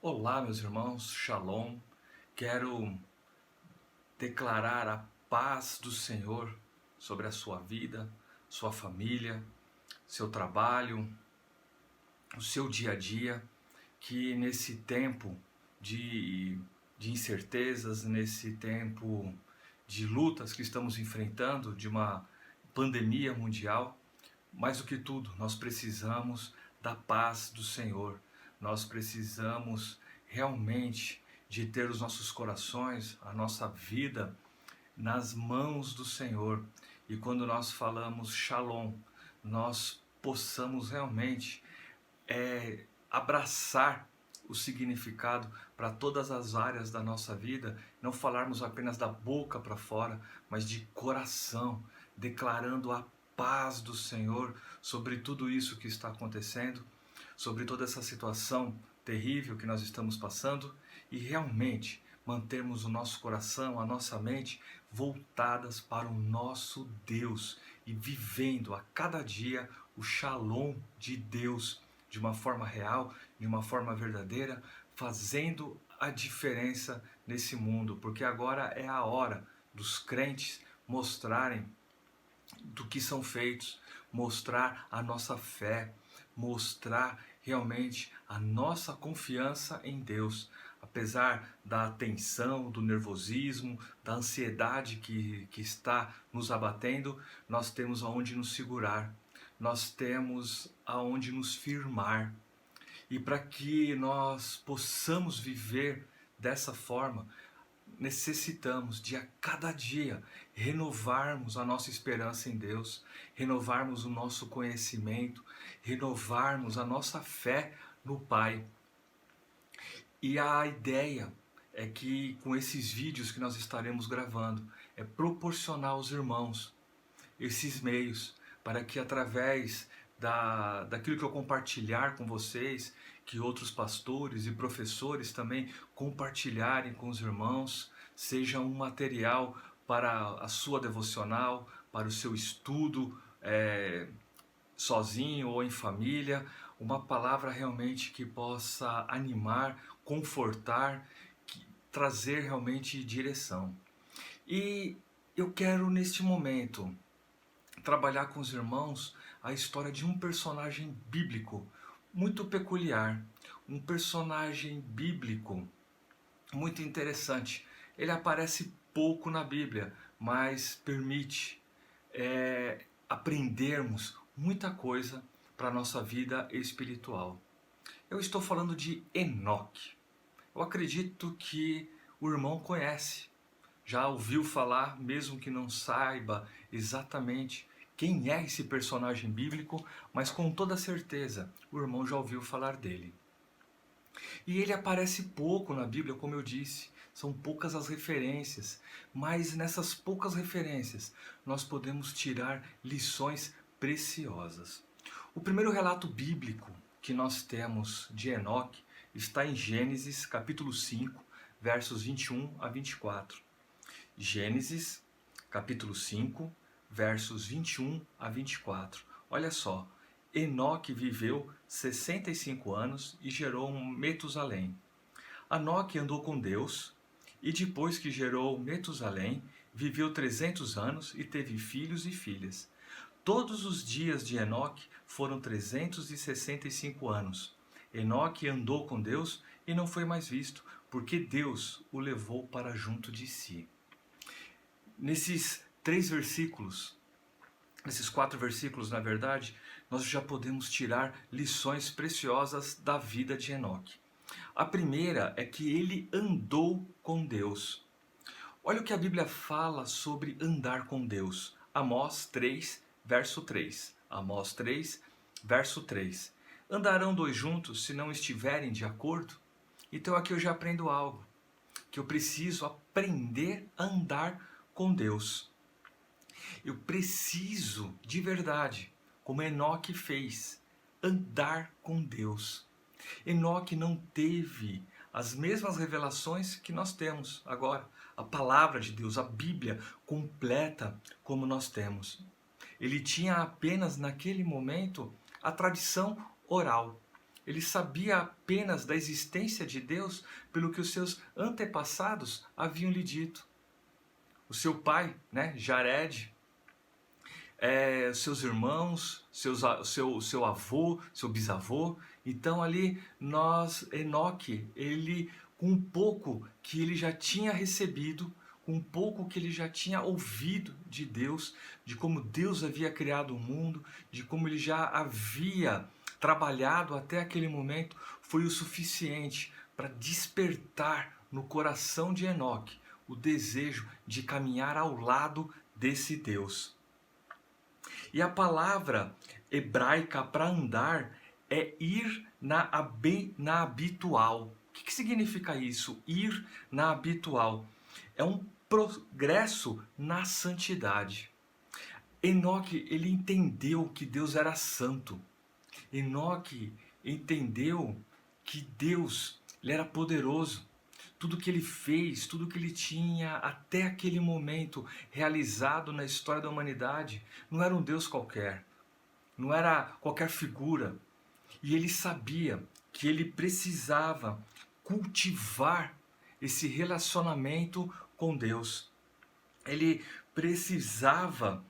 Olá, meus irmãos, Shalom. Quero declarar a paz do Senhor sobre a sua vida, sua família, seu trabalho, o seu dia a dia, que nesse tempo de, de incertezas, nesse tempo de lutas que estamos enfrentando, de uma pandemia mundial, mais do que tudo, nós precisamos da paz do Senhor. Nós precisamos realmente de ter os nossos corações, a nossa vida nas mãos do Senhor. E quando nós falamos Shalom, nós possamos realmente abraçar o significado para todas as áreas da nossa vida, não falarmos apenas da boca para fora, mas de coração, declarando a paz do Senhor sobre tudo isso que está acontecendo, sobre toda essa situação terrível que nós estamos passando e realmente mantermos o nosso coração, a nossa mente voltadas para o nosso Deus e vivendo a cada dia o Shalom de Deus de uma forma real, de uma forma verdadeira, fazendo a diferença nesse mundo, porque agora é a hora dos crentes mostrarem do que são feitos, mostrar a nossa fé, mostrar realmente a nossa confiança em Deus. Apesar da tensão, do nervosismo, da ansiedade que está nos abatendo, nós temos aonde nos segurar, nós temos aonde nos firmar. E para que nós possamos viver dessa forma, necessitamos de a cada dia renovarmos a nossa esperança em Deus, renovarmos o nosso conhecimento, renovarmos a nossa fé no Pai. E a ideia é que com esses vídeos que nós estaremos gravando, é proporcionar aos irmãos esses meios para que através daquilo que eu compartilhar com vocês, que outros pastores e professores também compartilharem com os irmãos, seja um material para a sua devocional, para o seu estudo sozinho ou em família, uma palavra realmente que possa animar, confortar, trazer realmente direção. E eu quero neste momento trabalhar com os irmãos a história de um personagem bíblico muito peculiar, um personagem bíblico muito interessante. Ele aparece pouco na Bíblia, mas permite aprendermos muita coisa para a nossa vida espiritual. Eu estou falando de Enoque. Eu acredito que o irmão conhece, já ouviu falar, mesmo que não saiba exatamente quem é esse personagem bíblico, mas com toda certeza o irmão já ouviu falar dele. E ele aparece pouco na Bíblia, como eu disse, são poucas as referências, mas nessas poucas referências nós podemos tirar lições preciosas. O primeiro relato bíblico que nós temos de Enoque está em Gênesis capítulo 5, versos 21 a 24. Gênesis capítulo 5, versos 21 a 24. Olha só, Enoque viveu 65 anos e gerou um Metusalém. Enoque andou com Deus e depois que gerou Metusalém, viveu 300 anos e teve filhos e filhas. Todos os dias de Enoque foram 365 anos. Enoque andou com Deus e não foi mais visto, porque Deus o levou para junto de si. Nesses 3 versículos, nesses 4 versículos, na verdade, nós já podemos tirar lições preciosas da vida de Enoque. A primeira é que ele andou com Deus. Olha o que a Bíblia fala sobre andar com Deus. Amós 3, verso 3. Amós 3, verso 3. Andarão dois juntos se não estiverem de acordo? Então aqui eu já aprendo algo, que eu preciso aprender a andar com Deus. Eu preciso, de verdade, como Enoque fez, andar com Deus. Enoque não teve as mesmas revelações que nós temos agora. A palavra de Deus, a Bíblia completa como nós temos. Ele tinha apenas naquele momento a tradição oral. Ele sabia apenas da existência de Deus pelo que os seus antepassados haviam lhe dito. O seu pai, né, Jared, seus irmãos, seu avô, seu bisavô. Então ali Enoque, ele com um pouco que ele já tinha recebido, com um pouco que ele já tinha ouvido de Deus, de como Deus havia criado o mundo, de como ele já havia trabalhado até aquele momento, foi o suficiente para despertar no coração de Enoque o desejo de caminhar ao lado desse Deus. E a palavra hebraica para andar é ir na habitual. O que significa isso? Ir na habitual. É um progresso na santidade. Enoque, ele entendeu que Deus era santo. Enoque entendeu que Deus, ele era poderoso. Tudo que ele fez, tudo que ele tinha até aquele momento realizado na história da humanidade, não era um Deus qualquer, não era qualquer figura. E ele sabia que ele precisava cultivar esse relacionamento com Deus. Ele precisava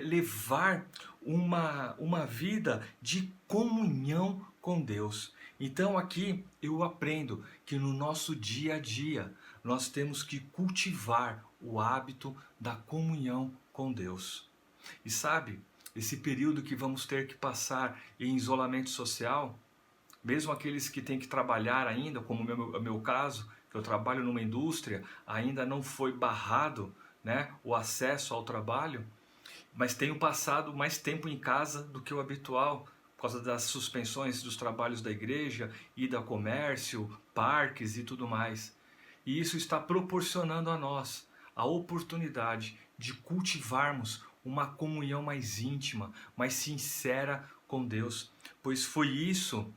levar uma vida de comunhão com Deus. Então aqui eu aprendo que no nosso dia a dia nós temos que cultivar o hábito da comunhão com Deus. E sabe, esse período que vamos ter que passar em isolamento social, mesmo aqueles que têm que trabalhar ainda, como o meu caso, que eu trabalho numa indústria, ainda não foi barrado, né, o acesso ao trabalho, mas tenho passado mais tempo em casa do que o habitual, por causa das suspensões dos trabalhos da igreja, ida ao comércio, parques e tudo mais. E isso está proporcionando a nós a oportunidade de cultivarmos uma comunhão mais íntima, mais sincera com Deus, pois foi isso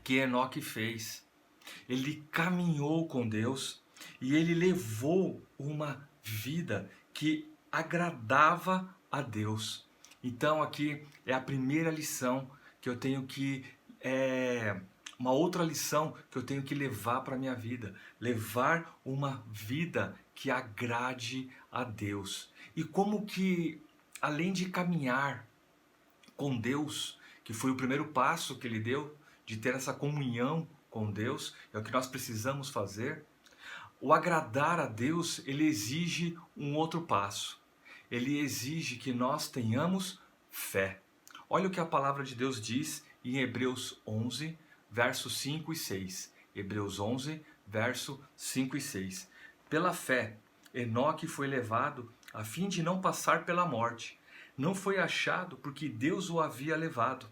que Enoque fez. Ele caminhou com Deus e ele levou uma vida que agradava a Deus. Então aqui é a primeira lição que eu tenho que uma outra lição que eu tenho que levar para a minha vida, levar uma vida que agrade a Deus. E como que, além de caminhar com Deus, que foi o primeiro passo que ele deu, de ter essa comunhão com Deus, é o que nós precisamos fazer, o agradar a Deus, ele exige um outro passo. Ele exige que nós tenhamos fé. Olha o que a palavra de Deus diz em Hebreus 11, versos 5 e 6. Hebreus 11, verso 5 e 6. Pela fé, Enoque foi levado a fim de não passar pela morte. Não foi achado porque Deus o havia levado.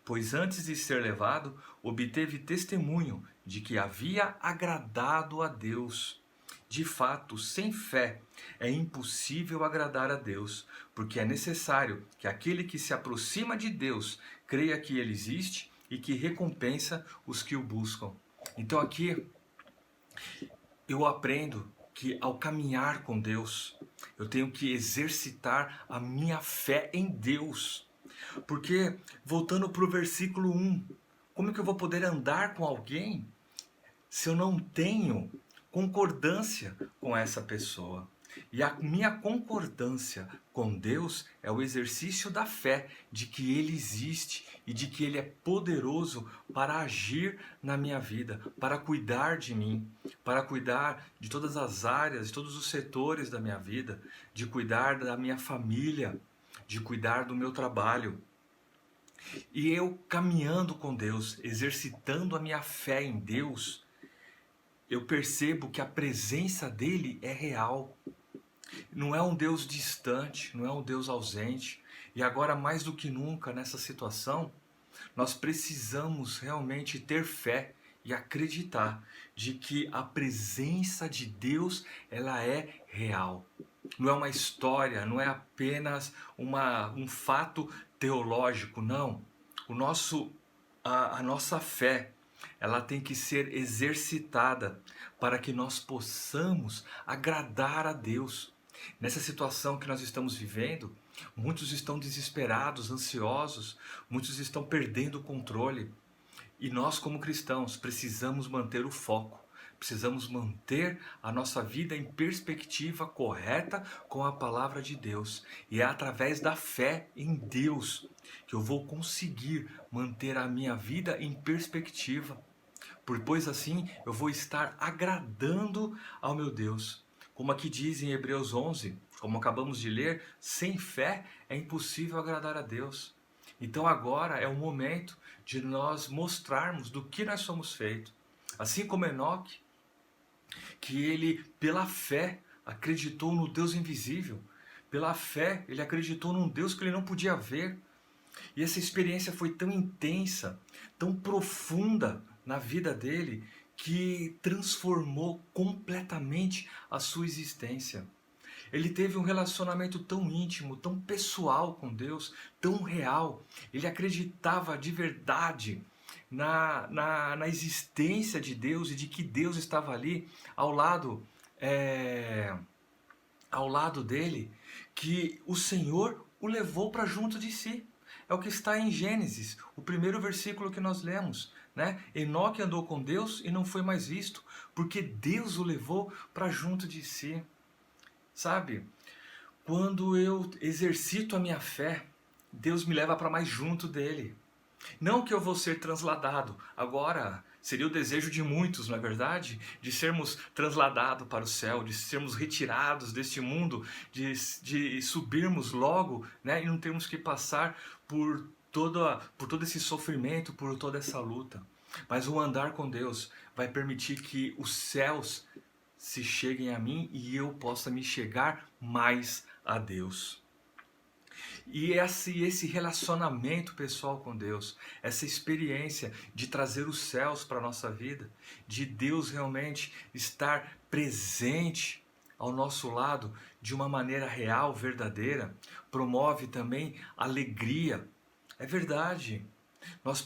Pois antes de ser levado, obteve testemunho de que havia agradado a Deus. De fato, sem fé é impossível agradar a Deus, porque é necessário que aquele que se aproxima de Deus creia que Ele existe e que recompensa os que o buscam. Então aqui eu aprendo que ao caminhar com Deus, eu tenho que exercitar a minha fé em Deus. Porque, voltando para o versículo 1, como é que eu vou poder andar com alguém se eu não tenho concordância com essa pessoa? E a minha concordância com Deus é o exercício da fé, de que Ele existe e de que Ele é poderoso para agir na minha vida, para cuidar de mim, para cuidar de todas as áreas, de todos os setores da minha vida, de cuidar da minha família, de cuidar do meu trabalho. E eu caminhando com Deus, exercitando a minha fé em Deus, eu percebo que a presença dele é real. Não é um Deus distante, não é um Deus ausente. E agora, mais do que nunca nessa situação, nós precisamos realmente ter fé e acreditar de que a presença de Deus, ela é real. Não é uma história, não é apenas um fato teológico, não. A nossa fé, ela tem que ser exercitada para que nós possamos agradar a Deus. Nessa situação que nós estamos vivendo, muitos estão desesperados, ansiosos, muitos estão perdendo o controle. E nós, como cristãos, precisamos manter o foco. Precisamos manter a nossa vida em perspectiva correta com a palavra de Deus. E é através da fé em Deus que eu vou conseguir manter a minha vida em perspectiva. Pois assim eu vou estar agradando ao meu Deus. Como aqui diz em Hebreus 11, como acabamos de ler, sem fé é impossível agradar a Deus. Então agora é o momento de nós mostrarmos do que nós somos feitos. Assim como Enoque, que ele, pela fé, acreditou no Deus invisível. Pela fé, ele acreditou num Deus que ele não podia ver. E essa experiência foi tão intensa, tão profunda na vida dele, que transformou completamente a sua existência. Ele teve um relacionamento tão íntimo, tão pessoal com Deus, tão real. Ele acreditava de verdade na existência de Deus e de que Deus estava ali ao lado, ao lado dele, que o Senhor o levou para junto de si. É o que está em Gênesis, o primeiro versículo que nós lemos, né? Enoque andou com Deus e não foi mais visto, porque Deus o levou para junto de si. Sabe? Quando eu exercito a minha fé, Deus me leva para mais junto dele. Não que eu vou ser transladado. Agora, seria o desejo de muitos, não é verdade? De sermos transladados para o céu, de sermos retirados deste mundo, de subirmos logo, né? E não termos que passar por todo esse sofrimento, por toda essa luta. Mas o andar com Deus vai permitir que os céus se cheguem a mim e eu possa me chegar mais a Deus. E esse relacionamento pessoal com Deus, essa experiência de trazer os céus para a nossa vida, de Deus realmente estar presente ao nosso lado de uma maneira real, verdadeira, promove também alegria. É verdade, nós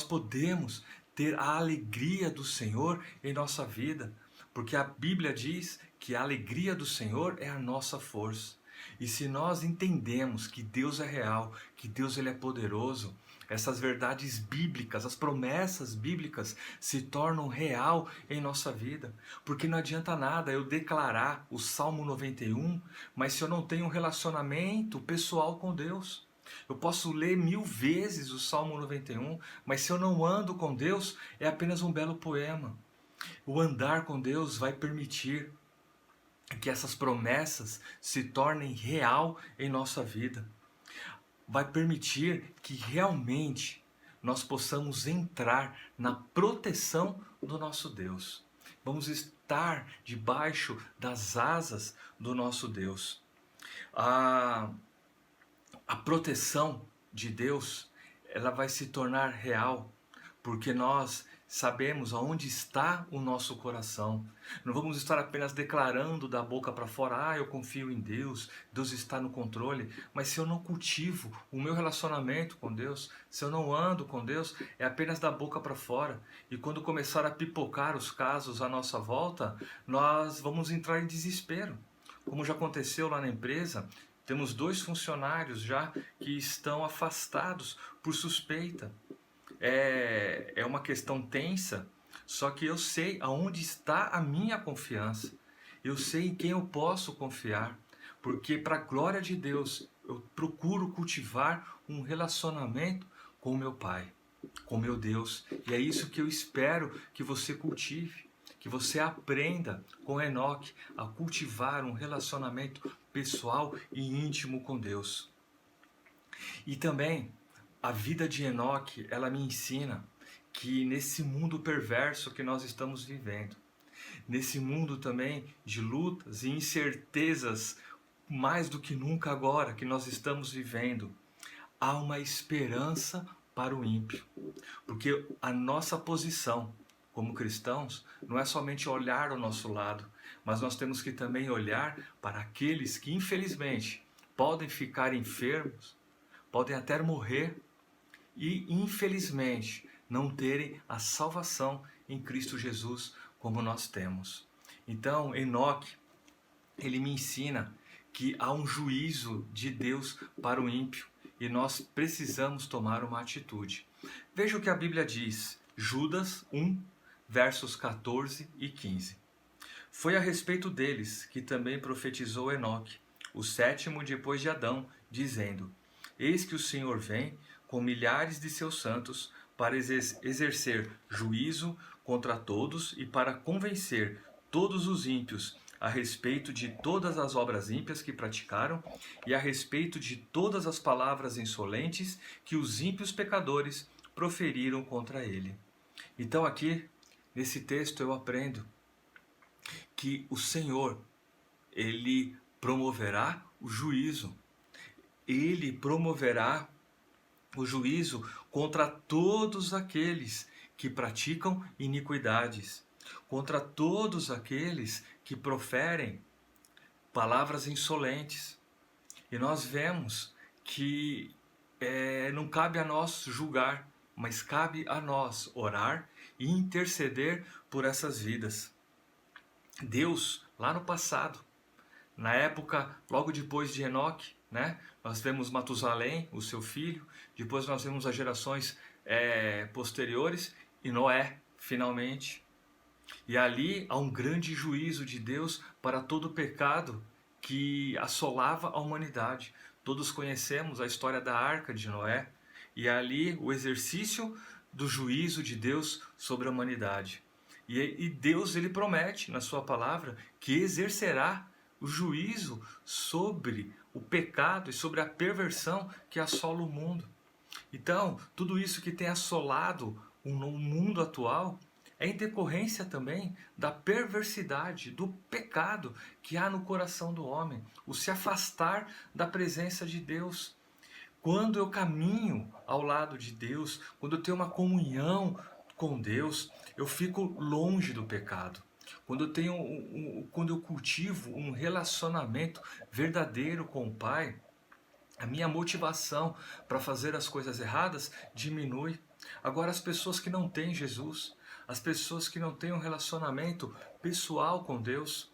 podemos ter a alegria do Senhor em nossa vida, porque a Bíblia diz que a alegria do Senhor é a nossa força. E se nós entendemos que Deus é real, que Deus ele é poderoso, essas verdades bíblicas, as promessas bíblicas se tornam real em nossa vida. Porque não adianta nada eu declarar o Salmo 91, mas se eu não tenho um relacionamento pessoal com Deus. Eu posso ler 1000 vezes o Salmo 91, mas se eu não ando com Deus, é apenas um belo poema. O andar com Deus vai permitir que essas promessas se tornem real em nossa vida. Vai permitir que realmente nós possamos entrar na proteção do nosso Deus. Vamos estar debaixo das asas do nosso Deus. A proteção de Deus, ela vai se tornar real, porque nós sabemos aonde está o nosso coração. Não vamos estar apenas declarando da boca para fora, eu confio em Deus, Deus está no controle, mas se eu não cultivo o meu relacionamento com Deus, se eu não ando com Deus, é apenas da boca para fora. E quando começar a pipocar os casos à nossa volta, nós vamos entrar em desespero. Como já aconteceu lá na empresa, temos 2 funcionários já que estão afastados por suspeita. É uma questão tensa, só que eu sei aonde está a minha confiança. Eu sei em quem eu posso confiar, porque para a glória de Deus, eu procuro cultivar um relacionamento com o meu Pai, com meu Deus. E é isso que eu espero que você cultive, que você aprenda com Enoque a cultivar um relacionamento pessoal e íntimo com Deus. E também a vida de Enoque, ela me ensina que nesse mundo perverso que nós estamos vivendo, nesse mundo também de lutas e incertezas, mais do que nunca agora que nós estamos vivendo, há uma esperança para o ímpio. Porque a nossa posição como cristãos não é somente olhar ao nosso lado, mas nós temos que também olhar para aqueles que infelizmente podem ficar enfermos, podem até morrer e infelizmente não terem a salvação em Cristo Jesus como nós temos. Então, Enoque, ele me ensina que há um juízo de Deus para o ímpio e nós precisamos tomar uma atitude. Veja o que a Bíblia diz, Judas 1, versos 14 e 15. Foi a respeito deles que também profetizou Enoque, o sétimo depois de Adão, dizendo: Eis que o Senhor vem com milhares de seus santos para exercer juízo contra todos e para convencer todos os ímpios a respeito de todas as obras ímpias que praticaram e a respeito de todas as palavras insolentes que os ímpios pecadores proferiram contra ele. Então aqui, nesse texto, eu aprendo que o Senhor, Ele promoverá o juízo. Ele promoverá o juízo contra todos aqueles que praticam iniquidades, contra todos aqueles que proferem palavras insolentes. E nós vemos que não cabe a nós julgar, mas cabe a nós orar e interceder por essas vidas. Deus, lá no passado, na época, logo depois de Enoque, né, nós vemos Matusalém, o seu filho, depois nós vemos as gerações posteriores e Noé, finalmente. E ali há um grande juízo de Deus para todo o pecado que assolava a humanidade. Todos conhecemos a história da Arca de Noé e ali o exercício do juízo de Deus sobre a humanidade. E Deus, ele promete na sua palavra que exercerá o juízo sobre o pecado e sobre a perversão que assola o mundo. Então, tudo isso que tem assolado o mundo atual é em decorrência também da perversidade, do pecado que há no coração do homem, o se afastar da presença de Deus. Quando eu caminho ao lado de Deus, quando eu tenho uma comunhão com Deus, eu fico longe do pecado. Quando eu cultivo um relacionamento verdadeiro com o Pai, a minha motivação para fazer as coisas erradas diminui. Agora, as pessoas que não têm Jesus, as pessoas que não têm um relacionamento pessoal com Deus,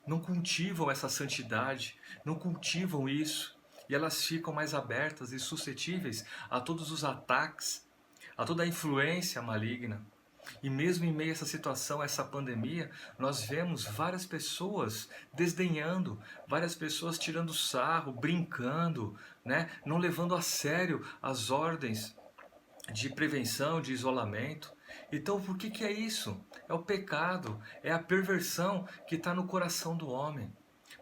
não cultivam essa santidade, não cultivam isso, e elas ficam mais abertas e suscetíveis a todos os ataques, a toda a influência maligna. E mesmo em meio a essa situação, a essa pandemia, nós vemos várias pessoas desdenhando, várias pessoas tirando sarro, brincando, né? Não levando a sério as ordens de prevenção, de isolamento. Então, por que é isso? É o pecado, é a perversão que está no coração do homem.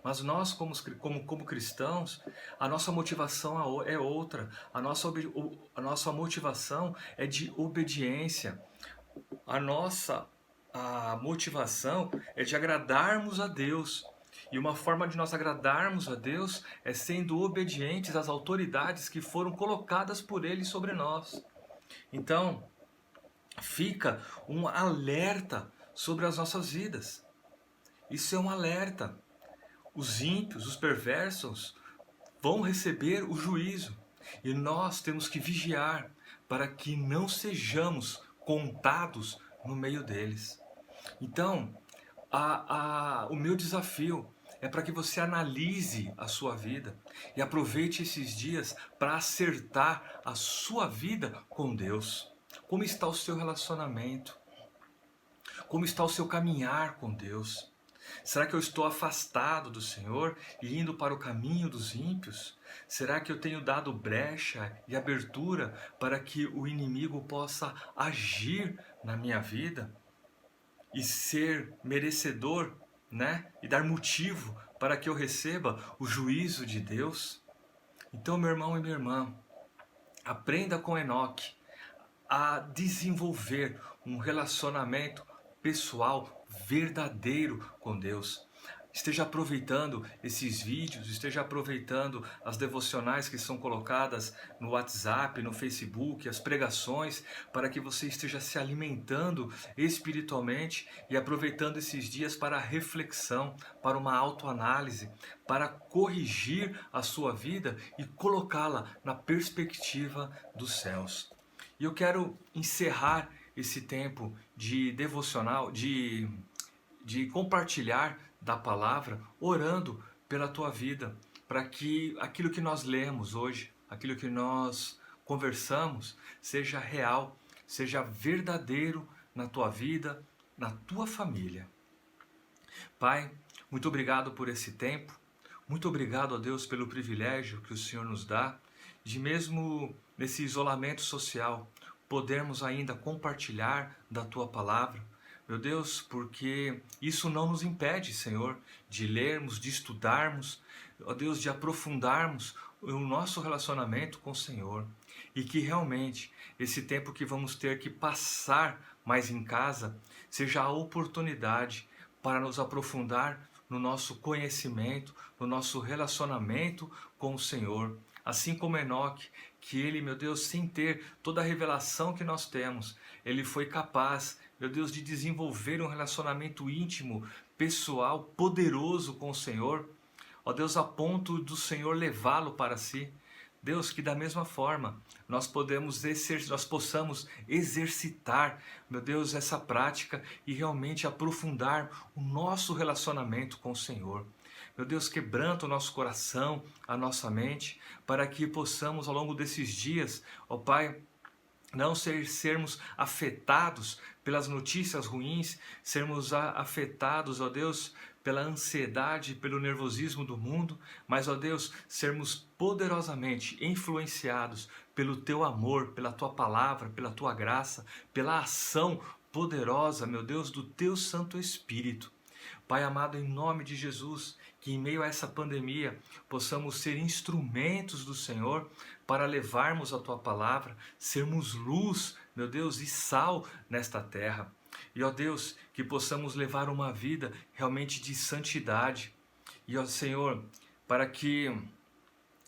Mas nós, como cristãos, a nossa motivação é outra. A nossa motivação é de obediência. A motivação é de agradarmos a Deus. E uma forma de nós agradarmos a Deus é sendo obedientes às autoridades que foram colocadas por Ele sobre nós. Então, fica um alerta sobre as nossas vidas. Isso é um alerta. Os ímpios, os perversos, vão receber o juízo. E nós temos que vigiar para que não sejamos contados no meio deles. Então, o meu desafio é para que você analise a sua vida e aproveite esses dias para acertar a sua vida com Deus. Como está o seu relacionamento? Como está o seu caminhar com Deus? Será que eu estou afastado do Senhor e indo para o caminho dos ímpios? Será que eu tenho dado brecha e abertura para que o inimigo possa agir na minha vida e ser merecedor, né? E dar motivo para que eu receba o juízo de Deus? Então, meu irmão e minha irmã, aprenda com Enoque a desenvolver um relacionamento pessoal verdadeiro com Deus. Esteja aproveitando esses vídeos, esteja aproveitando as devocionais que são colocadas no WhatsApp, no Facebook, as pregações, para que você esteja se alimentando espiritualmente e aproveitando esses dias para a reflexão, para uma autoanálise, para corrigir a sua vida e colocá-la na perspectiva dos céus. E eu quero encerrar esse tempo de devocional, de compartilhar da palavra, orando pela tua vida, para que aquilo que nós lemos hoje, aquilo que nós conversamos, seja real, seja verdadeiro na tua vida, na tua família. Pai, muito obrigado por esse tempo. Muito obrigado, ó Deus, pelo privilégio que o Senhor nos dá de, mesmo nesse isolamento social, podermos ainda compartilhar da Tua Palavra. Meu Deus, porque isso não nos impede, Senhor, de lermos, de estudarmos, ó Deus, de aprofundarmos o nosso relacionamento com o Senhor. E que realmente esse tempo que vamos ter que passar mais em casa seja a oportunidade para nos aprofundar no nosso conhecimento, no nosso relacionamento com o Senhor. Assim como Enoque, que ele, meu Deus, sem ter toda a revelação que nós temos, ele foi capaz, meu Deus, de desenvolver um relacionamento íntimo, pessoal, poderoso com o Senhor. Ó Deus, a ponto do Senhor levá-lo para si. Deus, que da mesma forma nós possamos exercitar, meu Deus, essa prática e realmente aprofundar o nosso relacionamento com o Senhor. Meu Deus, quebranta o nosso coração, a nossa mente, para que possamos ao longo desses dias, ó Pai, não sermos afetados pelas notícias ruins, sermos afetados, ó Deus, pela ansiedade, pelo nervosismo do mundo, mas, ó Deus, sermos poderosamente influenciados pelo Teu amor, pela Tua palavra, pela Tua graça, pela ação poderosa, meu Deus, do Teu Santo Espírito. Pai amado, em nome de Jesus, que em meio a essa pandemia possamos ser instrumentos do Senhor para levarmos a Tua palavra, sermos luz, meu Deus, e sal nesta terra. E, ó Deus, que possamos levar uma vida realmente de santidade. E, ó Senhor, para que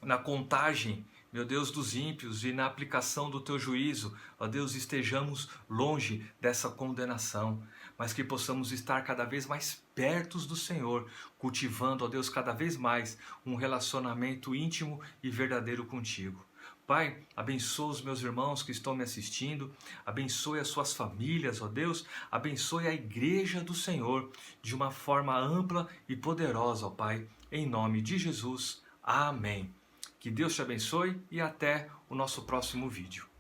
na contagem, meu Deus, dos ímpios e na aplicação do Teu juízo, ó Deus, estejamos longe dessa condenação, mas que possamos estar cada vez mais perto do Senhor, cultivando, ó Deus, cada vez mais um relacionamento íntimo e verdadeiro contigo. Pai, abençoa os meus irmãos que estão me assistindo, abençoe as suas famílias, ó Deus, abençoe a igreja do Senhor de uma forma ampla e poderosa, ó Pai, em nome de Jesus. Amém. Que Deus te abençoe e até o nosso próximo vídeo.